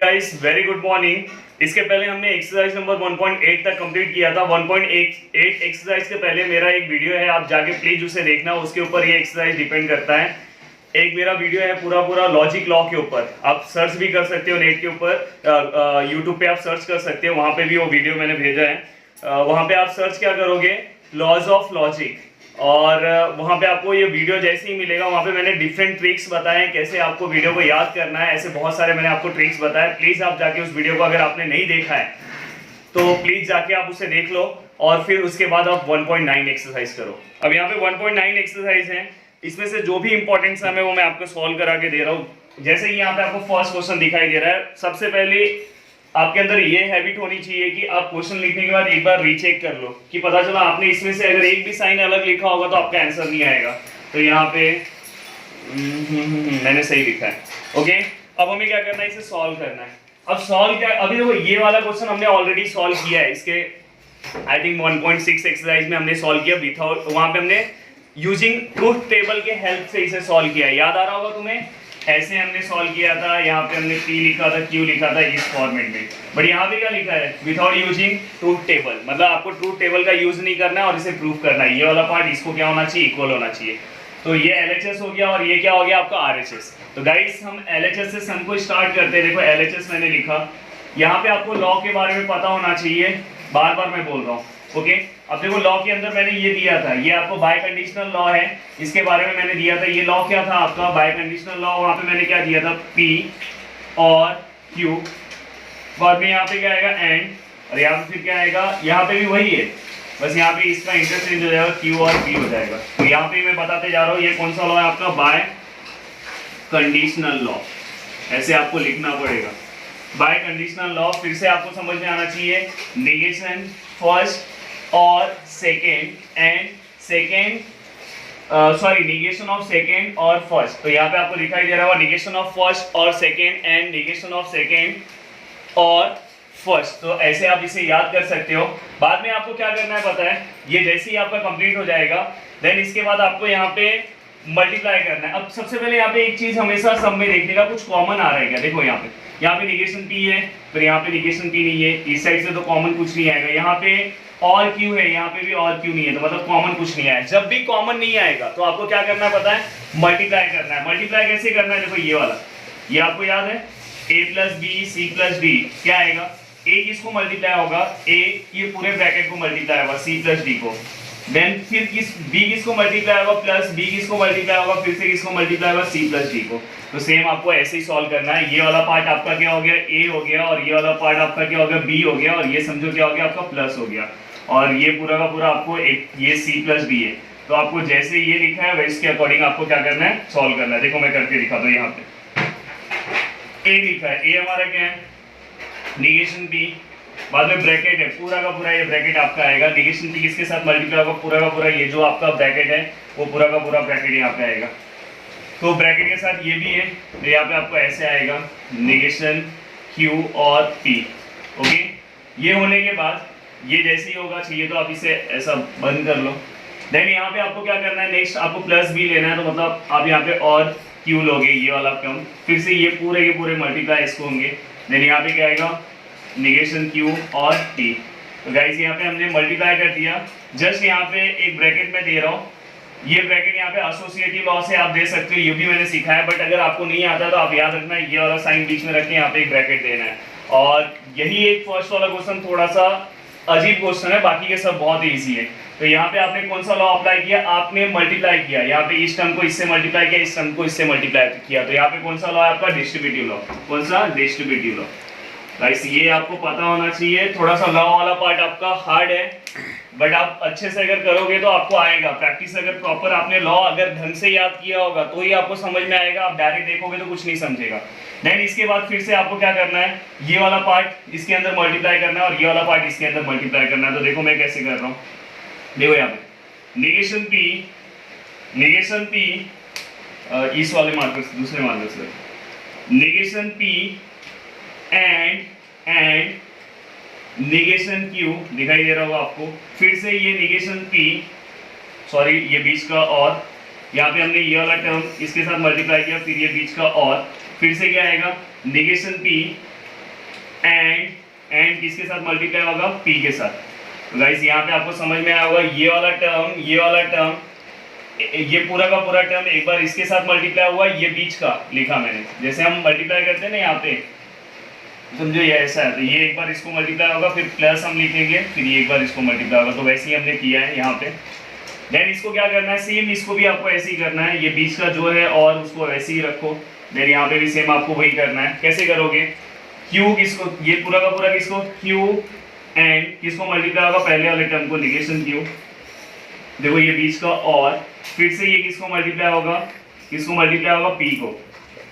Guys very good morning. इसके पहले हमने एक्सरसाइज नंबर 1.8 तक कंप्लीट किया था। 1.8 एक्सरसाइज के पहले मेरा एक वीडियो है, आप जाके प्लीज उसे देखना, उसके ऊपर ये एक्सरसाइज डिपेंड करता है। एक मेरा वीडियो है पूरा लॉजिक लॉ के ऊपर, आप सर्च भी कर सकते हो नेट के ऊपर, यूट्यूब पे आप सर्च कर सकते हो, वहां पे भी वो वीडियो मैंने भेजा है। वहां पे आप सर्च क्या करोगे, लॉज ऑफ लॉजिक, और वहां पे आपको ये वीडियो जैसे ही मिलेगा वहां पे मैंने डिफरेंट ट्रिक्स बताए हैं कैसे आपको वीडियो को याद करना है। ऐसे बहुत सारे मैंने आपको ट्रिक्स बताए, प्लीज आप जाके उस वीडियो को, अगर आपने नहीं देखा है तो प्लीज जाके आप उसे देख लो और फिर उसके बाद आप 1.9 एक्सरसाइज करो। अब यहाँ पे 1.9 एक्सरसाइज है, इसमें से जो भी इंपॉर्टेंट सम है वो मैं आपको सॉल्व करा के दे रहा हूँ। जैसे ही यहाँ पे आपको फर्स्ट क्वेश्चन दिखाई दे रहा है, सबसे पहले आपके अंदर ये हैबिट होनी चाहिए कि आप क्वेश्चन लिखने के बाद एक बार रीचेक कर लो कि पता चला आपने इसमें से अगर एक भी साइन अलग लिखा होगा तो आपका आंसर नहीं आएगा। तो यहाँ पे मैंने सही लिखा है। ओके, अब हमें क्या करना है, इसे सॉल्व करना है। अब सॉल्व क्या, अभी देखो ये वाला क्वेश्चन हमने ऑलरेडी सॉल्व किया है, इसके आई थिंक 1.6 एक्सरसाइज में हमने सॉल्व किया विथआउट, वहां पे हमने यूजिंग ट्रूथ टेबल के हेल्प से इसे सॉल्व किया। याद आ रहा होगा तुम्हें, ऐसे हमने सॉल्व किया था, यहाँ पे हमने P लिखा था, Q लिखा था इस फॉर्मेट में। बट यहाँ पे क्या लिखा है, विदाउट यूजिंग ट्रूथ टेबल, मतलब आपको ट्रूथ टेबल का यूज नहीं करना है और इसे प्रूव करना है। ये वाला पार्ट इसको क्या होना चाहिए, इक्वल होना चाहिए। तो ये LHS हो गया और ये क्या हो गया आपका RHS। तो गाइस हम LHS से सम को स्टार्ट करते हैं। देखो LHS मैंने लिखा, यहाँ पे आपको लॉ के बारे में पता होना चाहिए, बार बार मैं बोल रहा हूँ। ओके, अब देखो लॉ के अंदर मैंने ये दिया था, ये आपको बाय कंडीशनल लॉ है, इसके बारे में मैंने दिया था। ये लॉ क्या था आपका, बाय कंडीशनल लॉ। वहां पे मैंने क्या दिया था, P और Q, बाद में यहाँ पे क्या आएगा एंड, और यहाँ पे फिर क्या आएगा, यहाँ पे भी वही है, बस यहाँ पे इसका इंटरचेंज हो जाएगा, Q और P हो जाएगा। तो यहाँ पे मैं बताते जा रहा हूँ ये कौन सा लॉ है आपका, बाय कंडीशनल लॉ। ऐसे आपको लिखना पड़ेगा, बाय कंडीशनल लॉ। फिर से आपको समझ में आना चाहिए, नेगेशन फर्स्ट और second and second, sorry negation of second और फर्स्ट। तो यहाँ पे आपको दिखाई दे रहा होगा निगेशन ऑफ फर्स्ट और second and negation of second और फर्स्ट। तो ऐसे आप इसे याद कर सकते हो। बाद में आपको क्या करना है पता है, ये जैसे ही आपका कंप्लीट हो जाएगा देन इसके बाद आपको यहाँ पे मल्टीप्लाई करना है। अब सबसे पहले यहाँ पे एक चीज हमेशा सब में देखने का, कुछ कॉमन आ रहा है क्या, देखो यहाँ पे निगेशन P है, फिर यहाँ पे निगेशन P नहीं है, इस साइड से तो कॉमन कुछ नहीं आएगा। यहाँ पे और Q है, यहाँ पे भी और Q नहीं है, तो मतलब कॉमन कुछ नहीं आया। जब भी कॉमन नहीं आएगा तो आपको क्या करना है पता है, मल्टीप्लाई करना है। मल्टीप्लाई कैसे करना है, देखो ये वाला, ये आपको याद है, A + B C + D क्या आएगा, A किसको मल्टीप्लाई होगा, A ये पूरे ब्रैकेट को मल्टीप्लाई होगा C + D को, देन फिर B किसको मल्टीप्लाई होगा, प्लस B किसको मल्टीप्लाई होगा, फिर से किसको मल्टीप्लाई होगा, C + D को। तो सेम आपको ऐसे ही सॉल्व करना है। ये वाला पार्ट आपका क्या हो गया, A हो गया, और ये वाला पार्ट आपका क्या हो गया, B हो गया, और ये समझो क्या हो गया आपका प्लस हो गया, और ये पूरा का पूरा आपको एक ये C + D है। तो आपको जैसे ये लिखा है वैसे के अकॉर्डिंग आपको क्या करना है, सॉल्व करना है। देखो मैं करके दिखा दो, यहाँ पे A लिखा है, A हमारा क्या है, निगेशन P, बाद में ब्रैकेट है, पूरा का पूरा ये ब्रैकेट आपका आएगा, निगेशन P किसके साथ मल्टीप्लाई होगा, पूरा का पूरा ये जो आपका ब्रैकेट है वो पूरा का पूरा ब्रैकेट यहाँ पे आएगा। तो ब्रैकेट के साथ ये भी है, तो यहाँ पे आपको ऐसे आएगा निगेशन Q और P। ओके, ये होने के बाद ये जैसे ही होगा चाहिए तो आप इसे ऐसा बंद कर लो। देन यहाँ पे आपको क्या करना है, नेक्स्ट आपको प्लस B लेना है, तो मतलब आप यहाँ पे और Q लोगे, ये वाला टर्म, फिर से ये पूरे के पूरे मल्टीप्लाई इसको होंगे। देन यहाँ पे क्या आएगा, निगेशन Q और P। तो गाइस यहाँ पे हमने मल्टीप्लाई कर दिया। जस्ट यहाँ पे एक ब्रैकेट में दे रहा हूँ, ये ब्रैकेट यहाँ पे एसोसिएटिव लॉ से आप दे सकते हो, ये भी मैंने सिखाया, बट अगर आपको नहीं आता तो आप याद रखना ये वाला साइन बीच में रख के यहाँ पे एक ब्रैकेट देना है। और यही एक फर्स्ट वाला क्वेश्चन थोड़ा सा अजीब क्वेश्चन है, बाकी के सब बहुत ईजी है। तो यहाँ पे आपने कौन सा लॉ अप्लाई किया, आपने मल्टीप्लाई किया, यहाँ पे इस टर्म को इससे मल्टीप्लाई किया, इस टर्म को इससे मल्टीप्लाई किया। तो यहाँ पे कौन सा लॉ है आपका, डिस्ट्रीब्यूटिव लॉ। कौन सा, डिस्ट्रीब्यूटिव लॉ। गाइस ये आपको पता होना चाहिए। थोड़ा सा लॉ वाला पार्ट आपका हार्ड है, बट आप अच्छे से अगर करोगे तो आपको आएगा। प्रैक्टिस अगर प्रॉपर आपने लॉ अगर ढंग से याद किया होगा तो ही आपको समझ में आएगा, आप डायरेक्ट देखोगे तो कुछ नहीं समझेगा। देन इसके बाद फिर से आपको क्या करना है, ये वाला पार्ट इसके अंदर मल्टीप्लाई करना है और ये वाला पार्ट इसके अंदर मल्टीप्लाई करना है। तो देखो मैं कैसे कर रहा हूँ, देखो यहाँ पे निगेशन P इस वाले मार्कर से, दूसरे मार्कर से, negation P and negation Q दिखाई दे रहा होगा आपको। फिर से ये निगेशन P, सॉरी ये बीच का, और यहाँ पे हमने ये वाला टर्म इसके साथ मल्टीप्लाई किया, फिर ये बीच का, और फिर से क्या आएगा, निगेशन P एंड किसके साथ मल्टीप्लाई होगा, p के साथ। तो गाइस यहाँ पे आपको समझ में आया होगा, ये वाला टर्म, ये पूरा का पूरा टर्म एक बार इसके साथ मल्टीप्लाई हुआ, ये बीच का लिखा मैंने, जैसे हम मल्टीप्लाई करते हैं ना यहाँ पे, समझो ये ऐसा है, तो ये एक बार इसको मल्टीप्लाई होगा, फिर प्लस हम लिखेंगे, फिर ये एक बार इसको मल्टीप्लाई होगा, तो वैसे ही हमने किया है यहाँ पे। देन इसको क्या करना है, सेम इसको भी आपको ऐसे ही करना है, ये बीच का जो है और उसको वैसे ही रखो। देन यहाँ पे भी सेम आपको वही करना है। कैसे करोगे, q किसको, ये पूरा का पूरा किसको, q एंड किसको मल्टीप्लाई होगा, पहले वाले टर्म को, निगेशन q, देखो ये बीच का, और फिर से ये किसको मल्टीप्लाई होगा, किसको मल्टीप्लाई होगा, p को।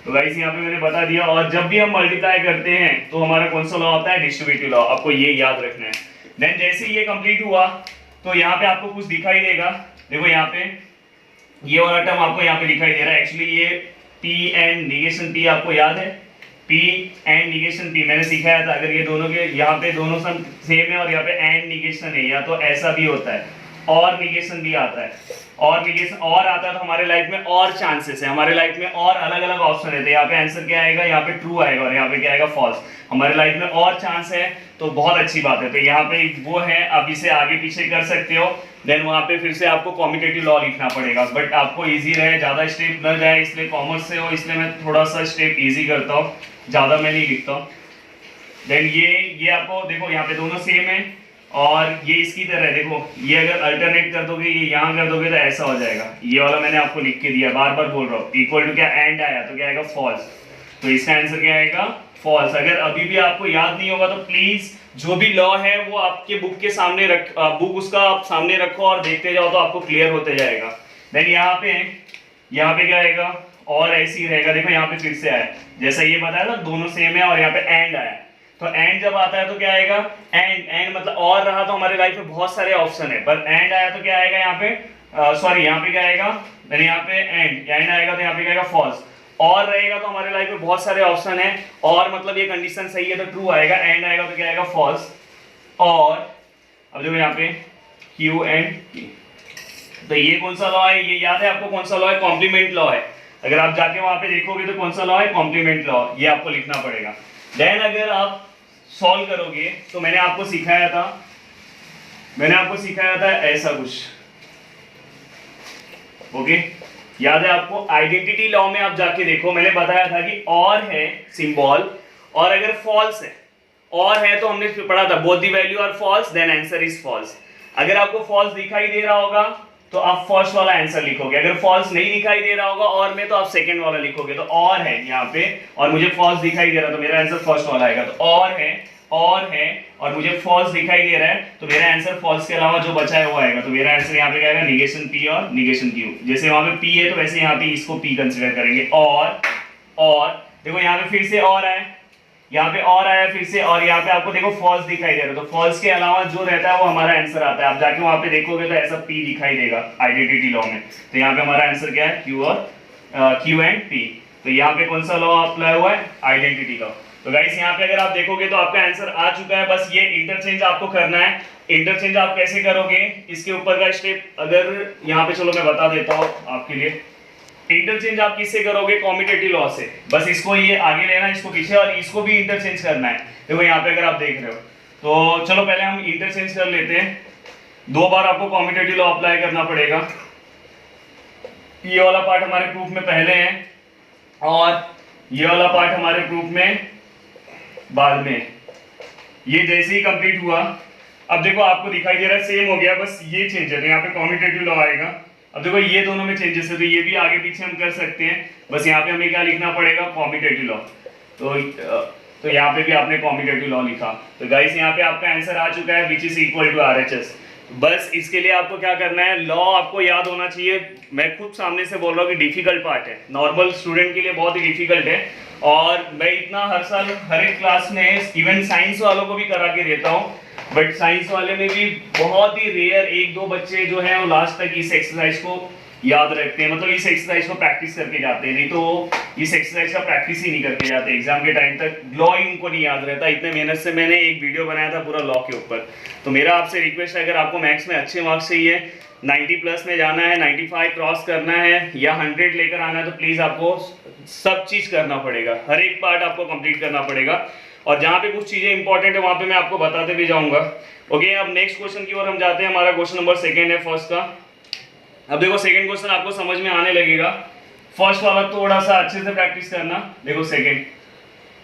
तो गाइस यहाँ पे मैंने बता दिया। और जब भी हम मल्टीप्लाई करते हैं तो हमारा कौन सा लॉ होता है, डिस्ट्रीब्यूटिव लॉ, आपको ये याद रखना है। देन जैसे ये कंप्लीट हुआ तो यहाँ पे आपको कुछ दिखाई देगा, देखो यहाँ पे ये वाला टर्म आपको यहाँ पे दिखाई दे रहा है। एक्चुअली ये p एंड निगेशन p आपको याद है, p एंड निगेशन p मैंने सिखाया था। अगर ये दोनों के यहाँ पे दोनों सेम है और यहाँ पे एंड निगेशन है, या तो ऐसा भी होता है और निगेशन भी आता है, और निगेशन और आता है तो हमारे लाइफ में और चांसेस है, हमारे लाइफ में और अलग अलग ऑप्शन रहते हैं। यहाँ पे आंसर क्या आएगा, यहाँ पे ट्रू आएगा, और यहाँ पे क्या आएगा, फॉल्स। हमारे लाइफ में और चांस है तो बहुत अच्छी बात है। तो यहाँ पे वो है, आप इसे आगे पीछे कर सकते हो। देन वहाँ पे फिर से आपको कॉम्पिटेटिव लॉ लिखना पड़ेगा, बट आपको इजी रहे, ज़्यादा स्टेप न जाए, इसलिए कॉमर्स से हो इसलिए मैं थोड़ा सा स्टेप ईजी करता हूँ, ज़्यादा मैं नहीं लिखता हूँ। देन ये आपको देखो यहाँ पे दोनों सेम है, और ये इसकी तरह है, देखो ये अगर अल्टरनेट कर दोगे, ये यहाँ कर दोगे तो ऐसा हो जाएगा। ये वाला मैंने आपको लिख के दिया, बार बार बोल रहा हूँ, इक्वल टू क्या एंड आया तो क्या आएगा, फॉल्स। तो इसका आंसर क्या आएगा, फॉल्स। अगर अभी भी आपको याद नहीं होगा तो प्लीज जो भी लॉ है वो आपके बुक के सामने बुक उसका आप सामने रखो और देखते जाओ, तो आपको क्लियर होते जाएगा। देन यहाँ पे क्या आएगा, और ऐसे ही रहेगा। देखो यहाँ पे फिर से आया, जैसा ये बताया था दोनों सेम है, और यहाँ पे एंड आया, तो एंड जब आता है तो क्या आएगा, एंड मतलब और रहा तो हमारे लाइफ में बहुत सारे ऑप्शन है, पर एंड आया तो क्या आएगा यहाँ पे, सॉरी यहाँ पे क्या आएगा, यहाँ पे एंड आएगा तो यहाँ पे क्या आएगा, फॉल्स। और रहेगा तो हमारे लाइफ में बहुत सारे ऑप्शन है, और मतलब ये कंडीशन सही है तो ट्रू आएगा, एंड आएगा तो क्या आएगा, फॉल्स। और अब देखो यहाँ पे Q एंड P, तो ये कौन सा लॉ है, ये याद है आपको कौन सा लॉ है, कॉम्प्लीमेंट लॉ है। अगर आप जाके वहां पे देखोगे तो कौन सा लॉ है, कॉम्प्लीमेंट लॉ, ये आपको लिखना पड़ेगा। देन अगर आप सॉल्व करोगे तो मैंने आपको सिखाया था ऐसा कुछ, ओके याद है आपको। आइडेंटिटी लॉ में आप जाके देखो, मैंने बताया था कि और है सिंबल, और अगर फॉल्स है, और है तो हमने पढ़ा था both the value are false then answer is false. अगर आपको फॉल्स दिखाई दे रहा होगा तो आप फर्स्ट वाला आंसर लिखोगे, अगर फॉल्स नहीं दिखाई दे रहा होगा और में तो आप सेकंड वाला लिखोगे। तो और है यहाँ पे, और मुझे फॉल्स दिखाई दे रहा है तो मेरा आंसर फर्स्ट वाला आएगा। तो और है और मुझे फॉल्स दिखाई दे रहा है तो मेरा आंसर फॉल्स के अलावा जो बचा है वो आएगा। तो मेरा आंसर यहाँ पे क्या आएगा, निगेशन P और निगेशन Q। जैसे वहां पे P है तो वैसे यहाँ पे इसको P कंसिडर करेंगे। और देखो यहाँ पे फिर से और आए, यहाँ पे और आया फिर से, और यहाँ पे आपको देखो फॉल्स दिखाई दे रहा है, तो फॉल्स के अलावा जो रहता है वो हमारा आंसर आता है। आप जाके वहां पे देखोगे तो ऐसा P दिखाई देगा आइडेंटिटी लॉ में। तो यहाँ पे हमारा आंसर क्या है, Q एंड P। तो यहाँ पे कौन सा लॉ अप्लाई हुआ है, आइडेंटिटी लॉ। तो गाइस यहाँ पे अगर आप देखोगे तो आपका आंसर आ चुका है, बस ये इंटरचेंज आपको करना है। इंटरचेंज आप कैसे करोगे, इसके ऊपर का स्टेप अगर यहाँ पे चलो मैं बता देता हूँ आपके लिए। इंटरचेंज आप किससे करोगे, कॉम्यूटेटिव लॉ से। बस इसको ये आगे लेना, इसको पीछे, और इसको भी इंटरचेंज करना है। देखो यहाँ पे अगर आप देख रहे हो तो चलो पहले हम इंटरचेंज कर लेते हैं। 2 बार आपको कॉम्यूटेटिव लॉ अप्लाई करना पड़ेगा। ये वाला पार्ट हमारे प्रूफ में पहले है और ये वाला पार्ट हमारे प्रूफ में बाद में। ये जैसे ही कंप्लीट हुआ, अब देखो आपको दिखाई दे रहा है सेम हो गया, बस ये चेंज है तो यहाँ पे कॉम्यूटेटिव लॉ आएगा। अब देखो ये दोनों में चेंजेस है तो ये भी आगे पीछे हम कर सकते हैं, बस यहाँ पे हमें क्या लिखना पड़ेगा, कॉम्यूटेटिव लॉ। तो यहाँ पे भी आपने कॉम्यूटेटिव लॉ लिखा। तो गाइस यहाँ पे आपका आंसर आ चुका है, which is equal to RHS। बस इसके लिए आपको क्या करना है, लॉ आपको याद होना चाहिए। मैं खुद सामने से बोल रहा हूँ कि डिफिकल्ट पार्ट है, नॉर्मल स्टूडेंट के लिए बहुत ही डिफिकल्ट है, और मैं इतना हर साल हर एक क्लास में इवन साइंस वालों को भी करा के देता हूँ, बट साइंस वाले में भी बहुत ही रेयर 1-2 बच्चे जो हैं वो लास्ट तक इस एक्सरसाइज को याद रखते हैं, मतलब इस एक्सरसाइज को प्रैक्टिस करके जाते हैं, नहीं तो इस एक्सरसाइज का प्रैक्टिस ही नहीं करके जाते एग्जाम के टाइम तक। लॉ ही उनको नहीं याद रहता। इतने मेहनत से मैंने एक वीडियो बनाया था पूरा लॉ के ऊपर। तो मेरा आपसे रिक्वेस्ट है, अगर आपको मैथ्स में अच्छे मार्क्स चाहिए, 90 प्लस में जाना है, 95 क्रॉस करना है या 100 लेकर आना है, तो प्लीज़ आपको सब चीज़ करना पड़ेगा, हर एक पार्ट आपको कंप्लीट करना पड़ेगा। और जहाँ पे कुछ चीज़ें इंपॉर्टेंट है वहाँ पे मैं आपको बताते भी जाऊँगा। ओके, अब नेक्स्ट क्वेश्चन की ओर हम जाते हैं। हमारा क्वेश्चन नंबर 2 है फर्स्ट का। अब देखो सेकंड क्वेश्चन आपको समझ में आने लगेगा। फर्स्ट वाला थोड़ा सा अच्छे से प्रैक्टिस करना। देखो सेकंड,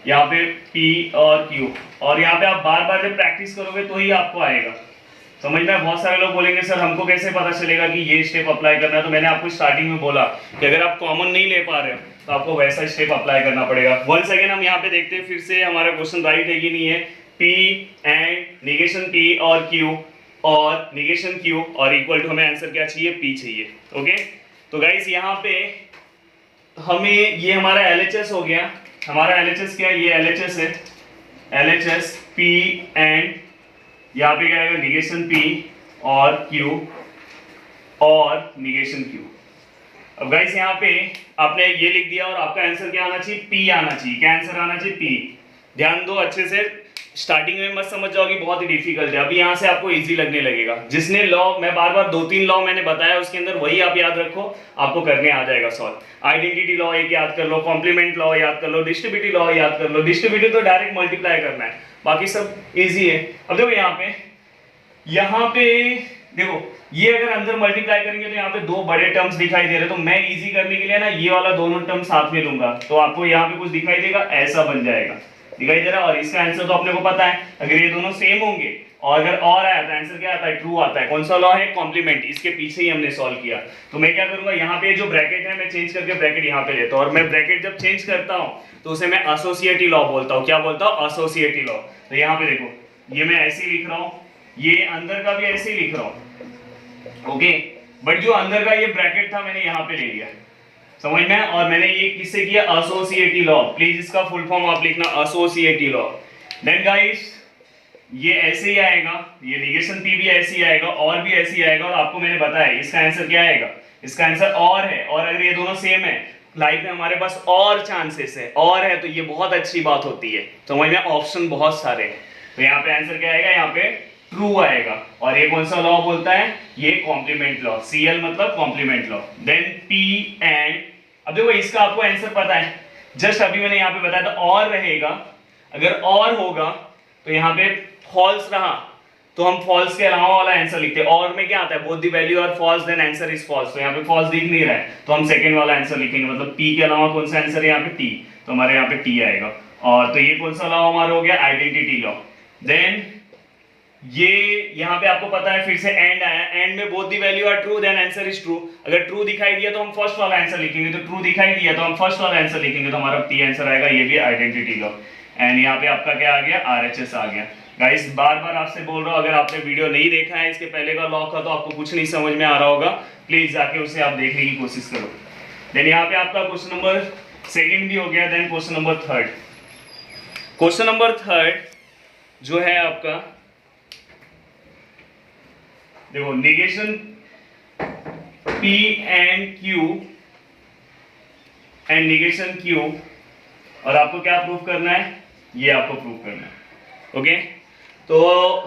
यहाँ पे P और Q, और यहाँ पे आप बार बार जब प्रैक्टिस करोगे तो ही आपको आएगा समझ में। बहुत सारे लोग बोलेंगे सर हमको कैसे पता चलेगा कि ये स्टेप अप्लाई करना है। तो मैंने आपको स्टार्टिंग में बोला कि अगर आप कॉमन नहीं ले पा रहे हो तो आपको वैसा स्टेप अप्लाई करना पड़ेगा। वंस अगेन हम यहाँ पे देखते हैं फिर से हमारा क्वेश्चन राइट है कि नहीं है। P एंड निगेशन P और Q और निगेशन Q और इक्वल टू हमें आंसर क्या चाहिए, P चाहिए। ओके, तो गाइस यहाँ पे हमें ये हमारा LHS हो गया। हमारा LHS क्या है, ये LHS है, LHS P एंड यहाँ पे क्या आएगा निगेशन P और Q और निगेशन Q। अब गाइस यहाँ पे आपने ये लिख दिया और आपका आंसर क्या आना चाहिए, P आना चाहिए। क्या आंसर आना चाहिए, P। ध्यान दो अच्छे से, स्टार्टिंग में मत समझ जाओगी बहुत ही डिफिकल्ट है, अभी यहाँ से आपको इजी लगने लगेगा। जिसने लॉ, मैं बार बार 2-3 लॉ मैंने बताया उसके अंदर वही आप याद रखो, आपको करने आ जाएगा सॉल्व। आइडेंटिटी लॉ एक याद कर लो, कॉम्प्लीमेंट लॉ याद कर लो, डिस्ट्रीब्यूटिव लॉ याद कर लो। डिस्ट्रीब्यूटिव तो डायरेक्ट मल्टीप्लाई करना है, बाकी सब इजी है। अब देखो यहाँ पे देखो ये अगर अंदर मल्टीप्लाई करेंगे तो यहाँ पे 2 बड़े टर्म्स दिखाई दे रहे, तो मैं इजी करने के लिए ना ये वाला दोनों टर्म साथ में लूंगा, तो आपको यहाँ पे कुछ दिखाई देगा, ऐसा बन जाएगा, दिखाई दे रहा है। और इसका आंसर तो अपने को पता है, अगर ये दोनों सेम होंगे और अगर और आया तो आंसर क्या आता है, ट्रू आता है। कौन सा लॉ है, कॉम्प्लीमेंट। इसके पीछे ही हमने सॉल्व किया। तो मैं क्या करूंगा, यहाँ पे जो ब्रैकेट है मैं चेंज करके ब्रैकेट यहाँ पे लेता हूँ, और मैं ब्रैकेट जब चेंज करता हूँ तो उसे मैं एसोसिएटिव लॉ बोलता हूँ। क्या बोलता हूँ, एसोसिएटिव लॉ। तो यहाँ पे देखो ये मैं ऐसे ही लिख रहा हूँ, ये अंदर का भी ऐसे ही लिख रहा हूँ। ओके, बट जो अंदर का ये ब्रैकेट था मैंने यहाँ पे ले लिया, समझ में। और मैंने ये किससे किया, एसोसिएटिव लॉ। प्लीज इसका फुल फॉर्म आप लिखना, एसोसिएटिव लॉ। देन गाइस ये ऐसे ही आएगा, ये निगेशन P भी ऐसे ही आएगा और भी ऐसे ही आएगा। और आपको मैंने बताया इसका आंसर क्या आएगा, इसका आंसर और है। और अगर ये दोनों सेम है, लाइफ में हमारे पास और चांसेस है, और है तो ये बहुत अच्छी बात होती है, समझ में। ऑप्शन बहुत सारे हैं, तो यहाँ पे आंसर क्या आएगा, यहाँ पे ट्रू आएगा। और ये कौन सा लॉ बोलता है, ये कॉम्प्लीमेंट लॉ, CL मतलब complement law. Then P and, अब देखो इसका आपको आंसर पता है, जस्ट अभी मैंने यहाँ पे बताया था और रहेगा। अगर और होगा तो यहाँ पे फॉल्स रहा तो हम फॉल्स के अलावा वाला आंसर लिखते हैं। और में क्या आता है, both the value are false then answer is false. तो यहाँ पे फॉल्स दिख नहीं रहा है तो हम सेकंड वाला आंसर लिखेंगे, मतलब P के अलावा कौन सा आंसर है यहाँ पे, T। तो हमारे यहाँ पे T आएगा। और तो ये कौन सा लॉ हमारा हो गया, आइडेंटिटी लॉ। देन ये यहाँ पे आपको पता है फिर से एंड आया, एंड में both the value are true then answer is true. अगर ट्रू दिखाई दिया तो हम फर्स्ट वाला आंसर लिखेंगे, तो ट्रू दिखाई दिया तो हम फर्स्ट वाला आंसर लिखेंगे, तो हमारा T आंसर आएगा। ये भी आइडेंटिटी लॉ। एंड यहाँ पे आपका क्या आ गया, RHS आ गया। गाइस बार बार आपसे बोल रहा हूँ, अगर आपने वीडियो नहीं देखा है इसके पहले का लॉ का तो आपको कुछ नहीं समझ में आ रहा होगा, प्लीज जाके उसे आप देखने की कोशिश करो। देन यहाँ पे आपका क्वेश्चन नंबर 2 भी हो गया। Then question number 3, question number 3 जो है आपका, देखो negation P and Q and negation Q, और आपको क्या प्रूफ करना है, ये आपको प्रूफ करना है। ओके, तो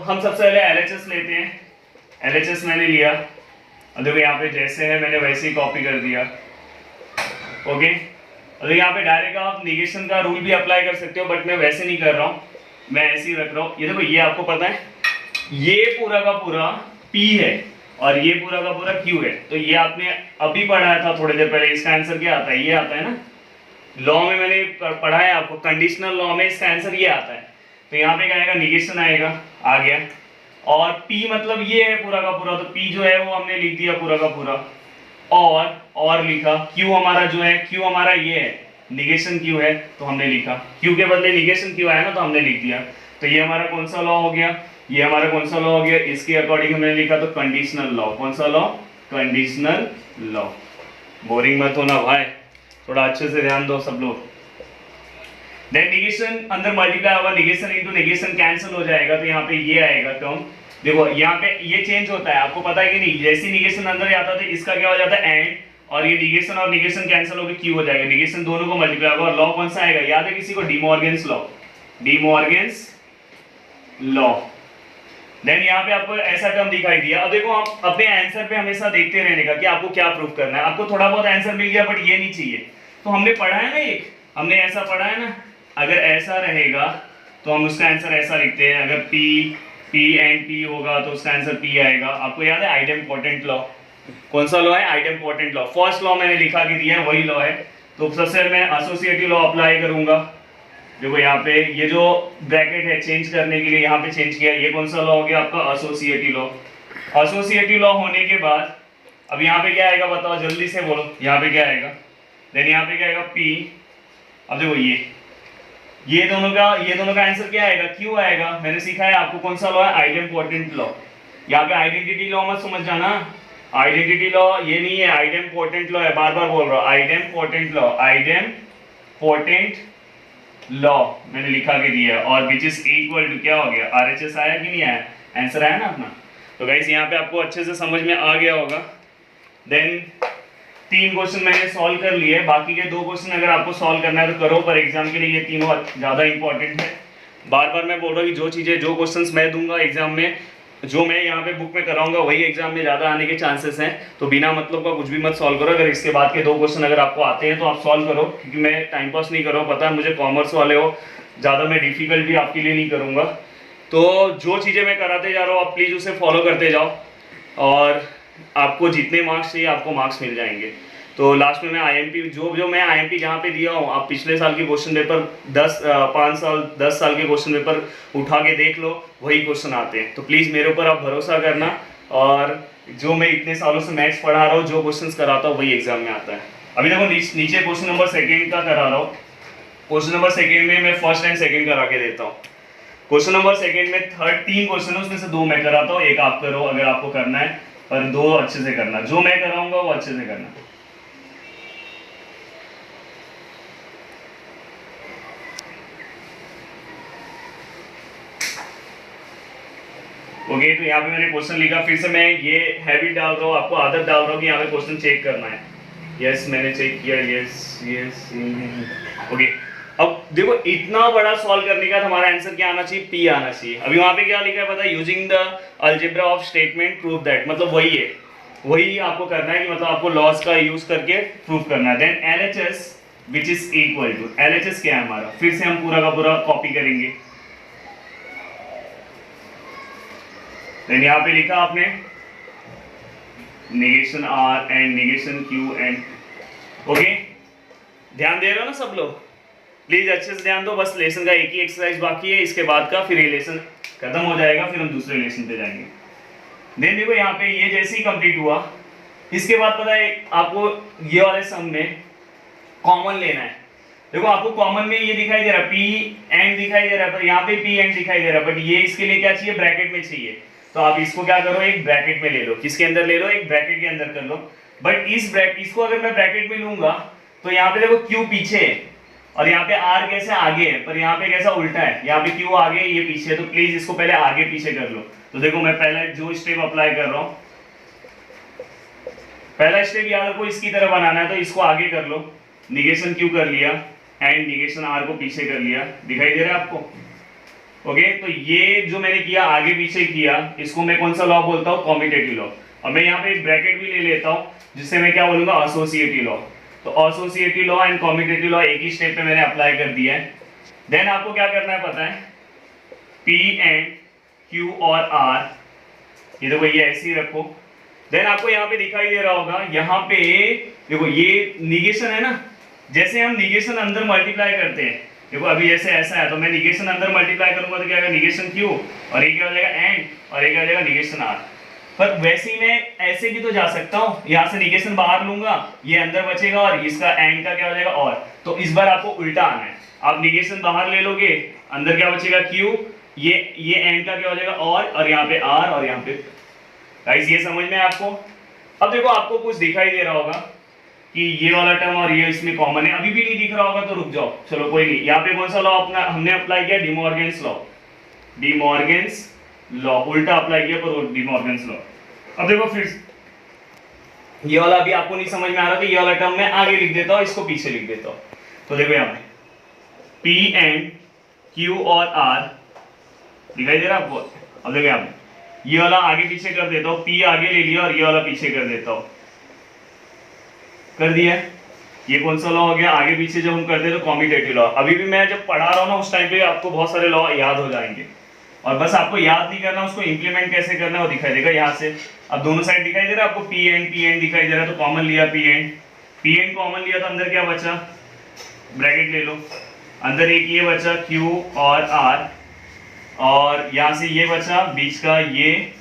हम सबसे पहले LHS लेते हैं। LHS मैंने लिया, और देखो यहाँ पे जैसे है मैंने वैसे ही कॉपी कर दिया। ओके, और यहाँ पे डायरेक्ट आप निगेशन का रूल भी अप्लाई कर सकते हो, बट मैं वैसे नहीं कर रहा हूँ, मैं ऐसे ही रख रहा हूँ। ये देखो ये आपको पता है ये पूरा का पूरा P है और ये पूरा का पूरा Q है। तो ये आपने अभी पढ़ाया था थोड़ी देर पहले, इसका आंसर क्या आता है, ये आता है ना। लॉ में मैंने पढ़ाया आपको, कंडीशनल लॉ में इसका आंसर ये आता है। तो यहाँ पे क्या आएगा, निगेशन आएगा, आ गया। और P मतलब ये है पूरा का पूरा, तो P जो है वो हमने लिख दिया पूरा का पूरा, और लिखा। Q हमारा जो है, Q हमारा ये है, निगेशन Q है तो हमने लिखा, Q के बदले निगेशन Q आया ना तो हमने लिख दिया। तो ये हमारा कौन सा लॉ हो गया, ये हमारा कौन सा लॉ हो गया, इसके अकॉर्डिंग हमने लिखा तो कंडीशनल लॉ। कौन सा लॉ, कंडीशनल लॉ। बोरिंग मत होना भाई, थोड़ा अच्छे से ध्यान दो सब लोग। देन निगेशन अंदर मल्टीप्लाई होगा, निगेशन इनटू निगेशन कैंसिल हो जाएगा, तो यहाँ पे ये आएगा टर्म। देखो यहाँ पे ये चेंज होता है, आपको पता है कि नहीं, जैसे निगेशन अंदर आता था इसका क्या हो जाता है एंड, और ये निगेशन और निगेशन कैंसिल होकर Q हो जाएगा, निगेशन दोनों को मल्टीप्लाई होगा। और लॉ कौन सा आएगा, याद है किसी को, De Morgan's law, De Morgan's law. Then यहाँ पे आपको ऐसा टर्म दिखाई दिया। अब देखो आप अपने आंसर पे हमेशा देखते रहने का कि आपको क्या प्रूफ करना है। आपको थोड़ा बहुत आंसर मिल गया बट ये नहीं चाहिए, तो हमने पढ़ा है ना, एक हमने ऐसा पढ़ा है ना, अगर ऐसा रहेगा तो हम उसका आंसर ऐसा लिखते हैं, अगर P एंड P होगा तो उसका आंसर P आएगा। आपको याद है आइडेम्पोटेंट लॉ, कौन सा लॉ है? Idempotent law. फर्स्ट लॉ मैंने लिखा के दिया है, वही लॉ है। तो सबसे मैं एसोसिएटिव लॉ अप्लाई करूंगा। देखो यहाँ पे ये जो ब्रैकेट है चेंज करने के लिए यहाँ पे चेंज किया, ये कौन सा लॉ हो गया आपका? Associative law. एसोसिएटिव लॉ होने के बाद अब यहाँ पे क्या आएगा बताओ, जल्दी से बोलो, यहाँ पे क्या आएगा? देन यहाँ पे क्या आएगा? P। अब देखो ये दोनों का आंसर क्या आएगा? Q आएगा। मैंने सीखा है आपको कौन सा लॉ है? Idempotent law. यहाँ पे आइडेंटिटी लॉ मत समझ जाना, आइडेंटिटी लॉ ये नहीं है, आइडेम्पोटेंट लॉ है, बार बार बोल रहा हूँ, आइडेम्पोटेंट लॉ, आइडेम्पोटेंट लॉ मैंने लिखा के दिया है। और विच इज इक्वल टू क्या हो गया? RHS आया कि नहीं आया? आंसर आया ना अपना। तो गाइस यहाँ पे आपको अच्छे से समझ में आ गया होगा। देन 3 क्वेश्चन मैंने सॉल्व कर लिए, बाकी के 2 क्वेश्चन अगर आपको सॉल्व करना है तो करो, पर एग्जाम के लिए ये तीनों ज़्यादा इंपॉर्टेंट है। बार बार मैं बोल रहा हूँ कि जो क्वेश्चंस मैं दूंगा एग्जाम में, जो मैं यहाँ पे बुक में कराऊंगा वही एग्जाम में ज़्यादा आने के चांसेस हैं। तो बिना मतलब का कुछ भी मत सॉल्व करो। अगर इसके बाद के 2 क्वेश्चन अगर आपको आते हैं तो आप सॉल्व करो, क्योंकि मैं टाइम पास नहीं कर रहा हूँ, पता है मुझे, कॉमर्स वाले हो, ज़्यादा मैं डिफिकल्ट भी आपके लिए नहीं करूँगा। तो जो चीज़ें मैं कराते जा रहा हूँ आप प्लीज़ उसे फॉलो करते जाओ, और आपको जितने मार्क्स चाहिए आपको मार्क्स मिल जाएंगे। तो लास्ट में मैं IMP जो मैं IMP जहाँ पे दिया हूँ, आप पिछले साल के क्वेश्चन पेपर 10 साल के क्वेश्चन पेपर उठा के देख लो, वही क्वेश्चन आते हैं। तो प्लीज़ मेरे ऊपर आप भरोसा करना, और जो मैं इतने सालों से मैथ्स पढ़ा रहा हूँ, जो क्वेश्चन कराता हूँ वही एग्जाम में आता है। अभी देखो नीचे क्वेश्चन नंबर 2 का करा रहा हूँ। क्वेश्चन नंबर 2 में मैं फर्स्ट एंड सेकेंड करा के देता हूँ। क्वेश्चन नंबर 2 में 3 क्वेश्चन है, उसमें से 2 मैं कराता हूँ, 1 आप करो अगर आपको करना है, पर 2 अच्छे से करना, जो मैं कराऊंगा वो अच्छे से करना। ओके, तो यहाँ पे मैंने क्वेश्चन लिखा, फिर से मैं ये हैबिट डाल रहा हूँ, आपको आदत डाल रहा हूँ कि यहाँ पे क्वेश्चन चेक करना है। यस मैंने चेक किया, यस। ओके, अब देखो इतना बड़ा सॉल्व करने का हमारा आंसर क्या आना चाहिए? P आना चाहिए। अभी वहाँ पे क्या लिखा है पता है? Using the algebra of statement prove that, मतलब वही है, वही आपको करना है कि मतलब आपको लॉस का यूज करके प्रूव करना है। Then LHS which is equal to, LHS क्या है हमारा? फिर से हम पूरा का पूरा कॉपी करेंगे। देन यहाँ पे लिखा आपने negation R and negation Q and, okay, ध्यान दे रहे हो ना सब लोग? प्लीज अच्छे से ध्यान दो। बस लेसन का एक ही एक्सरसाइज बाकी है, इसके बाद का फिर ये लेसन खत्म हो जाएगा, फिर हम दूसरे लेसन पे जाएंगे। देन देखो यहाँ पे ये जैसे ही कंप्लीट हुआ, इसके बाद पता है आपको ये वाले सम में कॉमन लेना है। देखो आपको कॉमन में ये दिखाई दे रहा है, P एंड दिखाई दे रहा है, पर यहाँ पे P एंड दिखाई दे रहा है, बट ये इसके लिए क्या चाहिए? ब्रैकेट में चाहिए। तो आप इसको क्या करो, एक ब्रैकेट में ले लो। किसके अंदर ले लो? एक ब्रैकेट के अंदर कर लो। बट इसको अगर मैं ब्रैकेट में लूंगा तो यहाँ पे देखो Q पीछे है और यहाँ पे R कैसे आगे है, पर यहाँ पे कैसा उल्टा है, यहाँ पे Q आगे ये पीछे है। तो प्लीज इसको पहले आगे पीछे कर लो। तो देखो मैं पहले जो स्टेप अप्लाई कर रहा हूँ, पहला स्टेप याद रखो, इसकी तरह बनाना है, तो इसको आगे कर लो, निगेशन Q कर लिया एंड निगेशन R को पीछे कर लिया। दिखाई दे रहा है आपको? ओके, तो ये जो मैंने किया आगे पीछे किया, इसको मैं कौन सा लॉ बोलता हूँ? Commutative law. और मैं यहाँ पे एक ब्रैकेट भी ले लेता हूँ, जिससे मैं क्या बोलूंगा? Associative law. तो associative law and commutative law एक ही स्टेप पे मैंने अप्लाई कर दिया है। देन आपको क्या करना है पता है? P एंड Q और R, ये देखो ये ऐसे ही रखो। देन आपको यहाँ पे दिखाई दे रहा होगा, यहाँ पे देखो ये निगेशन है ना, जैसे हम निगेशन अंदर मल्टीप्लाई करते हैं, देखो अभी जैसे ऐसा है तो मैं निगेशन अंदर मल्टीप्लाई करूंगा तो क्या आएगा? निगेशन Q, और ये क्या हो जाएगा? एंड, और ये क्या हो जाएगा? Negation R। पर वैसे ही मैं ऐसे भी तो जा सकता हूँ, यहाँ से निगेशन बाहर लूंगा, ये अंदर बचेगा, और इसका एंड का क्या हो जाएगा? और। तो इस बार आपको उल्टा आना है, आप निगेशन बाहर ले लोगे, अंदर क्या बचेगा? Q, ये एंड का क्या हो जाएगा? और यहाँ पे R, और यहाँ पे। गाइस ये समझ में आपको? अब देखो आपको कुछ दिखाई दे रहा होगा कि ये वाला टर्म और ये इसमें कॉमन है, अभी भी नहीं दिख रहा होगा तो रुक जाओ, चलो कोई नहीं। यहाँ पे कौन सा लॉ अपना हमने अप्लाई किया? De Morgan's law. डिमॉर्गन्स लॉ उल्टा अप्लाई किया, पर डिमॉर्गन्स लॉ। अब देखो फिर ये वाला अभी आपको नहीं समझ में आ रहा, तो ये वाला टर्म मैं आगे लिख देता हूँ, इसको पीछे लिख देता हूँ। तो देखो यहाँ पे P एंड Q और R दिखाई दे रहा है आपको? अब देखो यहाँ पे ये वाला आगे पीछे कर देता हूँ, P आगे ले लिया और ये वाला पीछे कर देता हूँ, कर दिया। ये कौन सा लॉ हो गया, आगे पीछे जब हम करते हैं तो कॉम्यूटेटिव लॉ। अभी भी मैं जब पढ़ा रहा हूँ ना उस टाइम पे आपको बहुत सारे लॉ याद हो जाएंगे, और बस आपको याद नहीं करना, उसको इंप्लीमेंट कैसे करना है वो दिखाई देगा यहाँ से। अब दोनों साइड दिखाई दे रहा है आपको, पी एंड दिखाई दे रहा है, तो कॉमन लिया पी एंड कॉमन लिया, तो अंदर क्या बचा, ब्रैकेट ले लो, अंदर एक ये बचा क्यू और आर, और यहाँ से ये बचा बीच का ये,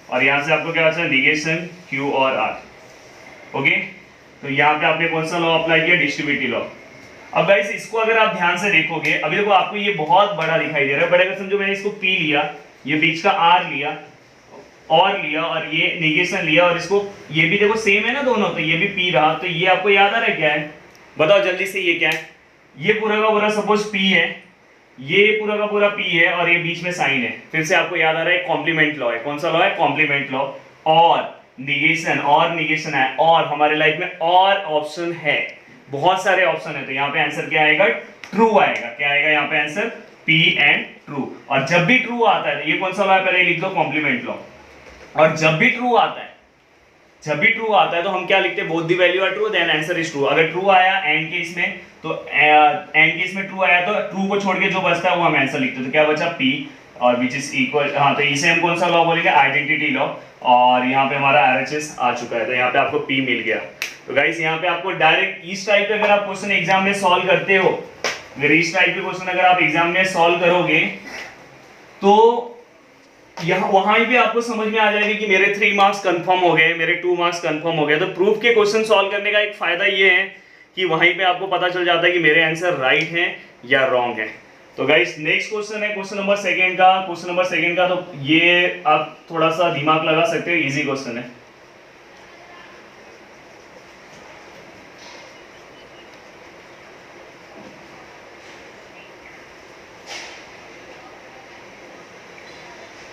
और यहाँ से आपको क्या बचा, निगेशन क्यू और आर। ओके, तो यहाँ पे आपने कौन सा लॉ अप्लाई किया, डिस्ट्रीब्यूटिव लॉ। अब गाइस इसको अगर आप ध्यान से देखोगे, अभी देखो आपको ये बहुत बड़ा दिखाई दे रहा है, बड़े अगर समझो मैंने इसको पी लिया, ये बीच का आर लिया और ये निगेशन लिया, और इसको ये भी देखो सेम है ना दोनों, तो ये भी पी रहा, तो ये आपको याद आ रहा है क्या है, बताओ जल्दी से, ये क्या है, ये पूरा का पूरा सपोज पी है, ये पूरा का पूरा पी है, और ये बीच में साइन है, फिर से आपको याद आ रहा है कॉम्प्लीमेंट लॉ है, कौन सा लॉ है, कॉम्प्लीमेंट लॉ। और निगेशन है, और हमारे लाइफ में और ऑप्शन है, बहुत सारे ऑप्शन है, तो यहाँ पे आंसर क्या आएगा, ट्रू आएगा। क्या आएगा यहाँ पे आंसर, पी एंड ट्रू। और जब भी ट्रू आता है, ये कौन सा लॉ है, पहले लिख दो कॉम्प्लीमेंट लॉ। और जब भी ट्रू आता है तो हम क्या लिखते हैं, both the value are true then answer is true. अगर ट्रू आया एंड केस में, तो एंड केस में ट्रू आया तो ट्रू को छोड़ के जो बचता है वो हम आंसर लिखते हैं, तो क्या बचा, पी और विच इज इक्वल, हाँ, तो इसे हम कौन सा लॉ बोलेंगे, आइडेंटिटी लॉ। और यहाँ पे हमारा आरएचएस आ चुका है, तो यहाँ पे आपको पी मिल गया। तो गाइस यहाँ पे आपको डायरेक्ट इस टाइप के अगर आप क्वेश्चन एग्जाम में सॉल्व करते हो, अगर इस टाइप के क्वेश्चन अगर आप एग्जाम में सॉल्व करोगे, तो यहाँ वहां भी आपको समझ में आ जाएगा कि मेरे 3 मार्क्स कंफर्म हो गए, मेरे 2 मार्क्स कंफर्म हो गए। तो प्रूफ के क्वेश्चन सॉल्व करने का एक फायदा ये है कि वहीं पे आपको पता चल जाता है कि मेरे आंसर राइट हैं या रॉन्ग है। तो गाइस नेक्स्ट क्वेश्चन है क्वेश्चन नंबर सेकंड का, तो ये आप थोड़ा सा दिमाग लगा सकते हो, इजी क्वेश्चन है।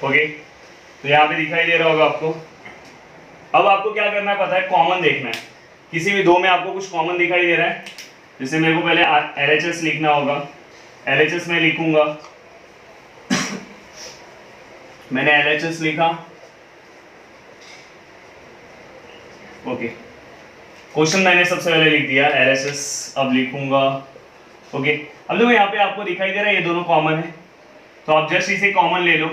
ओके, तो यहाँ पे दिखाई दे रहा होगा आपको। अब आपको क्या करना है पता है, कॉमन देखना है, किसी भी दो में आपको कुछ कॉमन दिखाई दे रहा है, जैसे मेरे को पहले LHS लिखना होगा, LHS में लिखूंगा मैंने LHS लिखा, ओके, क्वेश्चन मैंने सबसे पहले लिख दिया LHS, अब लिखूंगा, ओके। अब देखो यहाँ पे आपको दिखाई दे रहा है ये दोनों कॉमन है, तो आप जस्ट इसे कॉमन ले लो।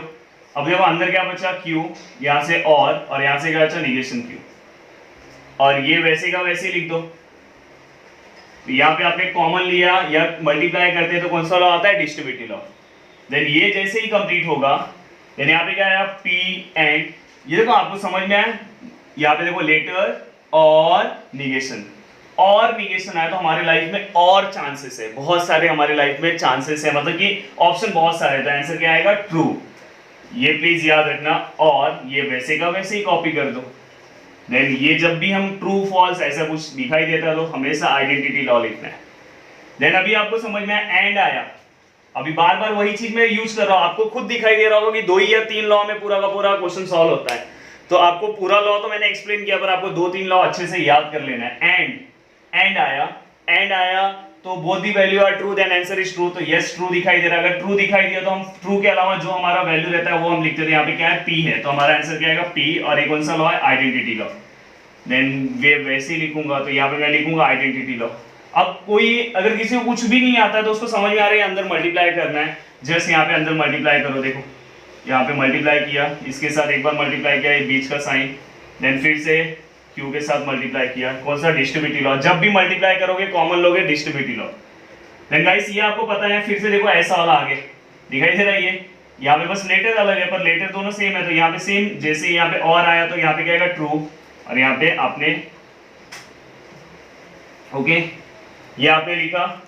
अब देखो अंदर क्या बचा, Q, यहाँ से और यहाँ से क्या बचा, निगेशन Q, और ये वैसे का वैसे लिख दो। तो यहाँ पे आपने कॉमन लिया या मल्टीप्लाई करते हैं तो कौन सा लॉ आता है, डिस्ट्रीब्यूटिव लॉ। देन ये जैसे ही कंप्लीट होगा, देन यहाँ पे क्या आया, P एंड, ये देखो आपको समझ में आया, यहाँ पे देखो लेटर और निगेशन आया, तो हमारे लाइफ में और चांसेस है, बहुत सारे हमारे लाइफ में चांसेस है, मतलब कि ऑप्शन बहुत सारे हैं, तो आंसर क्या आएगा, ट्रू। ये प्लीज याद रखना, और ये वैसे का वैसे ही कॉपी कर दो। देन ये जब भी हम ट्रू फॉल्स ऐसा कुछ दिखाई देता है तो हमेशा आइडेंटिटी लॉ लिखना है। देन अभी आपको समझ में एंड आया, अभी बार बार वही चीज मैं यूज कर रहा हूँ, आपको खुद दिखाई दे रहा होगा कि 2 या 3 लॉ में पूरा का पूरा क्वेश्चन सॉल्व होता है। तो आपको पूरा लॉ तो मैंने एक्सप्लेन किया, पर आपको 2-3 लॉ अच्छे से याद कर लेना है। एंड आया तो both the value are true then answer is true, तो यस ट्रू दिखाई दे रहा है। अगर ट्रू दिखाई दिया तो हम ट्रू के अलावा जो हमारा वैल्यू रहता है वो हम लिखते थे, यहाँ पे क्या है, पी है, तो हमारा आंसर क्या आएगा, पी, और एक कौन सा लॉ है, आइडेंटिटी लॉ। देन वे वैसे ही लिखूंगा, तो यहाँ पे मैं लिखूंगा आइडेंटिटी लॉ। अब कोई अगर किसी को कुछ भी नहीं आता है तो उसको समझ में आ रहा है अंदर मल्टीप्लाई करना है, जस्ट यहाँ पे अंदर मल्टीप्लाई करो, देखो यहाँ पे मल्टीप्लाई किया, इसके साथ एक बार मल्टीप्लाई किया, ये बीच का साइन, देन फिर से Q के साथ मल्टीप्लाई किया, कौन सा, डिस्ट्रीब्यूटिव लॉ। जब भी मल्टीप्लाई करोगे कॉमन लोगे, डिस्ट्रीब्यूटिव लॉ। देन गाइस ये आपको पता है, फिर से देखो ऐसा वाला आगे दिखाई दे रहा है, ये यहाँ पे बस लेटर अलग है पर लेटर दोनों सेम है, तो यहाँ पे सेम, जैसे यहाँ पे और आया तो यहाँ पे क्या आएगा, ट्रू, और यहाँ पे आपने ओके ये आपने लिखा,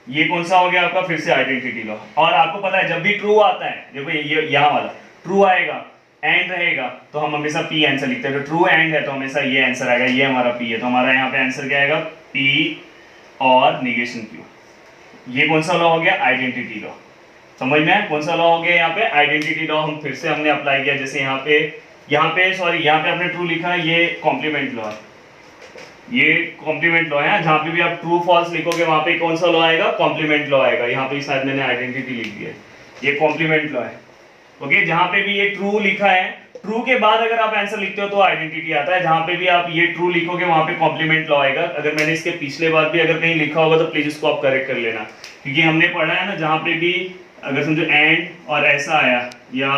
ये कौन सा हो गया आपका, फिर से आइडेंटिटी लॉ। और आपको पता है जब भी ट्रू आता है, देखो ये यहाँ वाला ट्रू आएगा, एंड रहेगा, तो हम हमेशा पी आंसर लिखते हैं, तो ट्रू एंड है तो हमेशा ये आंसर आएगा, ये हमारा पी है, तो हमारा यहाँ पे आंसर क्या आएगा, पी और निगेशन Q। ये कौन सा लॉ हो गया, आइडेंटिटी लॉ। समझ में कौन सा लॉ हो गया, यहाँ पे आइडेंटिटी लॉ हम फिर से हमने अप्लाई किया, जैसे यहाँ पे सॉरी यहाँ पे आपने ट्रू लिखा है, ये कॉम्प्लीमेंट लॉ है, ये कॉम्प्लीमेंट लॉ है, जहाँ पे भी आप ट्रू फॉल्स लिखोगे वहां पे कौन सा लॉ आएगा, कॉम्प्लीमेंट लॉ आएगा। यहाँ पे शायद मैंने आइडेंटिटी लिख दी है, ये कॉम्प्लीमेंट लॉ है, ओके। जहाँ पे भी ये ट्रू लिखा है ट्रू के बाद अगर आप आंसर लिखते हो तो आइडेंटिटी आता है, जहां पे भी आप ये ट्रू लिखोगे वहां पे कॉम्प्लीमेंट लॉ आएगा। अगर मैंने इसके पिछले बार भी अगर कहीं लिखा होगा तो प्लीज इसको आप करेक्ट कर लेना, क्योंकि हमने पढ़ा है ना, जहां पे भी अगर समझो एंड और ऐसा आया या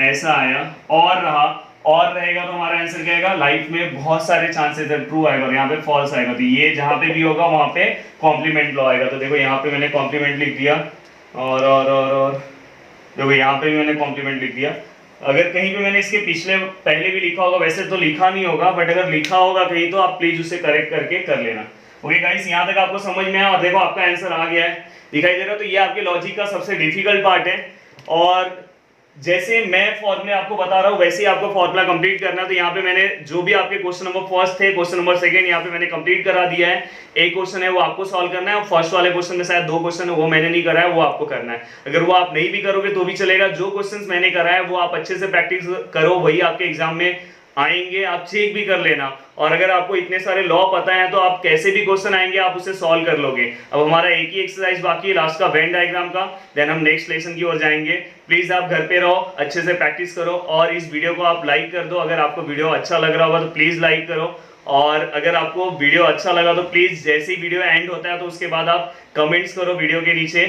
ऐसा आया और रहा और रहेगा तो हमारा आंसर क्या आएगा, लाइफ में बहुत सारे चांसेस है ट्रू आएगा और यहाँ पे फॉल्स आएगा। तो ये जहां पे भी होगा वहां पे कॉम्प्लीमेंट लॉ आएगा। तो देखो यहाँ पे मैंने कॉम्प्लीमेंट लिख दिया और देखो यहाँ पे भी मैंने कॉम्प्लीमेंट लिख दिया। अगर कहीं पे मैंने इसके पिछले पहले भी लिखा होगा, वैसे तो लिखा नहीं होगा, बट अगर लिखा होगा कहीं तो आप प्लीज उसे करेक्ट करके कर लेना। ओके गाइस, यहाँ तक आपको समझ में आया और देखो आपका आंसर आ गया है, दिखाई दे रहा है। तो ये आपके लॉजिक का सबसे डिफिकल्ट पार्ट है और जैसे मैं फॉर्मूले आपको बता रहा हूँ वैसे ही आपको फॉर्मूला कंप्लीट करना है। तो यहाँ पे मैंने जो भी आपके क्वेश्चन नंबर फर्स्ट थे, क्वेश्चन नंबर सेकंड यहाँ पे मैंने कंप्लीट करा दिया है। एक क्वेश्चन है वो आपको सॉल्व करना है और फर्स्ट वाले क्वेश्चन में शायद 2 क्वेश्चन है वो मैंने नहीं करा है, वो आपको करना है। अगर वो आप नहीं भी करोगे तो भी चलेगा, जो क्वेश्चन मैंने करा है वो आप अच्छे से प्रैक्टिस करो, वही आपके एग्जाम में आएंगे, आप चेक भी कर लेना। और अगर आपको इतने सारे लॉ पता है तो आप कैसे भी क्वेश्चन आएंगे आप उसे सॉल्व कर लोगे। अब हमारा एक ही एक्सरसाइज बाकी है लास्ट का, वेन डायग्राम का, देन हम नेक्स्ट लेसन की ओर जाएंगे। प्लीज आप घर पे रहो, अच्छे से प्रैक्टिस करो और इस वीडियो को आप लाइक कर दो। अगर आपको वीडियो अच्छा लग रहा होगा तो प्लीज लाइक करो, और अगर आपको वीडियो अच्छा लगा तो प्लीज जैसे ही वीडियो एंड होता है तो उसके बाद आप कमेंट्स करो वीडियो के नीचे,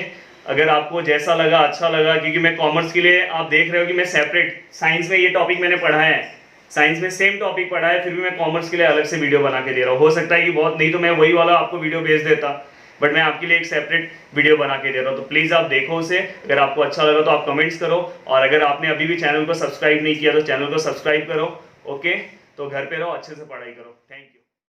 अगर आपको जैसा लगा अच्छा लगा। क्योंकि मैं कॉमर्स के लिए, आप देख रहे हो कि मैं सेपरेट, साइंस में ये टॉपिक मैंने पढ़ा है, साइंस में सेम टॉपिक पढ़ा है, फिर भी मैं कॉमर्स के लिए अलग से वीडियो बना के दे रहा हूँ। हो सकता है कि बहुत, नहीं तो मैं वही वाला आपको वीडियो भेज देता, बट मैं आपके लिए एक सेपरेट वीडियो बना के दे रहा हूँ। तो प्लीज़ आप देखो उसे, अगर आपको अच्छा लगा तो आप कमेंट्स करो, और अगर आपने अभी भी चैनल को सब्सक्राइब नहीं किया तो चैनल को सब्सक्राइब करो। ओके, तो घर पे रहो, अच्छे से पढ़ाई करो। Thank you.